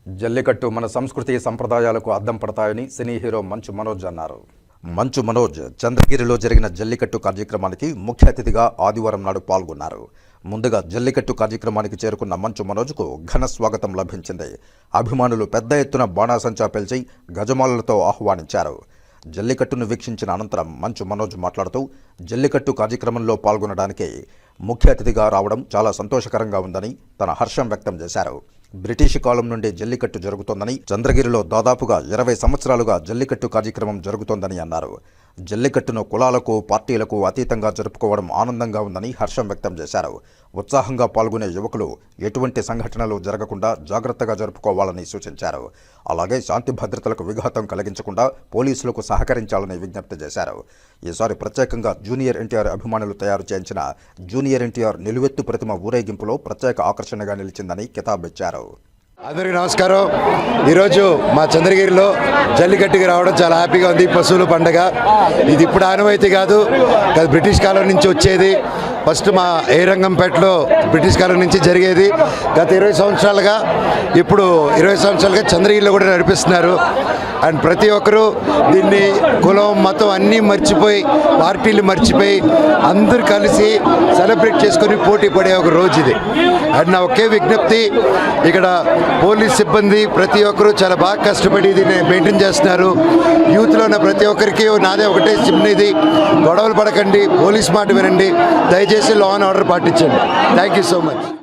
జల్లికట్టు మన సంస్కృతి సంప్రదాయాలకు అద్దం పడతాయని సినీ హీరో మంచు మనోజ్ అన్నారు. మంచు మనోజ్ చంద్రగిరిలో జరిగిన జల్లికట్టు కార్యక్రమానికి ముఖ్య అతిథిగా ఆదివారం నాడు పాల్గొన్నారు. ముందుగా జల్లికట్టు కార్యక్రమానికి చేరుకున్న మంచు మనోజ్కు ఘన స్వాగతం లభించింది. అభిమానులు పెద్ద ఎత్తున బాణాసంచా పేల్చి గజమాలలతో ఆహ్వానించారు. జల్లికట్టును వీక్షించిన అనంతరం మంచు మనోజ్ మాట్లాడుతూ జల్లికట్టు కార్యక్రమంలో పాల్గొనడానికి ముఖ్య అతిథిగా రావడం చాలా సంతోషకరంగా ఉందని తన హర్షం వ్యక్తం చేశారు. బ్రిటిష్ కాలం నుండి జల్లికట్టు జరుగుతోందని, చంద్రగిరిలో దాదాపుగా 20 సంవత్సరాలుగా జల్లికట్టు కార్యక్రమం జరుగుతోందని అన్నారు. జల్లికట్టును కులాలకు, పార్టీలకు అతీతంగా జరుపుకోవడం ఆనందంగా ఉందని హర్షం వ్యక్తం చేశారు. ఉత్సాహంగా పాల్గొనే యువకులు ఎటువంటి సంఘటనలు జరగకుండా జాగ్రత్తగా జరుపుకోవాలని సూచించారు. అలాగే శాంతి భద్రతలకు విఘాతం కలిగించకుండా పోలీసులకు సహకరించాలని విజ్ఞప్తి చేశారు. ఈసారి ప్రత్యేకంగా జూనియర్ ఎన్టీఆర్ అభిమానులు తయారు చేయించిన జూనియర్ ఎన్టీఆర్ నిలువెత్తు ప్రతిమ ఊరేగింపులో ప్రత్యేక ఆకర్షణగా నిలిచిందని కితాబిచ్చారు. అందరికీ నమస్కారం. ఈరోజు మా చంద్రగిరిలో జల్లికట్టుకి రావడం చాలా హ్యాపీగా ఉంది. పశువుల పండుగ ఇది ఇప్పుడు ఆనవాయితీ కాదు, బ్రిటిష్ కాలం నుంచి వచ్చేది. ఫస్ట్ మా ఏరంగంపేటలో బ్రిటిష్ కాలం నుంచి జరిగేది. గత 20 సంవత్సరాలుగా ఇప్పుడు 20 సంవత్సరాలుగా చంద్రగిరిలో కూడా నడిపిస్తున్నారు. అండ్ ప్రతి ఒక్కరూ దీన్ని కులం, మతం అన్నీ మర్చిపోయి, పార్టీలు మర్చిపోయి అందరూ కలిసి సెలబ్రేట్ చేసుకొని పోటీ పడే ఒక రోజు ఇది. అండ్ నా ఒకే విజ్ఞప్తి, ఇక్కడ పోలీస్ సిబ్బంది ప్రతి ఒక్కరూ చాలా బాగా కష్టపడి దీన్ని మెయింటైన్ చేస్తున్నారు. యూత్లో ఉన్న ప్రతి ఒక్కరికి నాదే ఒకటే చిన్నది, గొడవలు పడకండి, పోలీస్ మాట వినండి, దయచేసి లా అండ్ ఆర్డర్ పాటించండి. Thank you so much.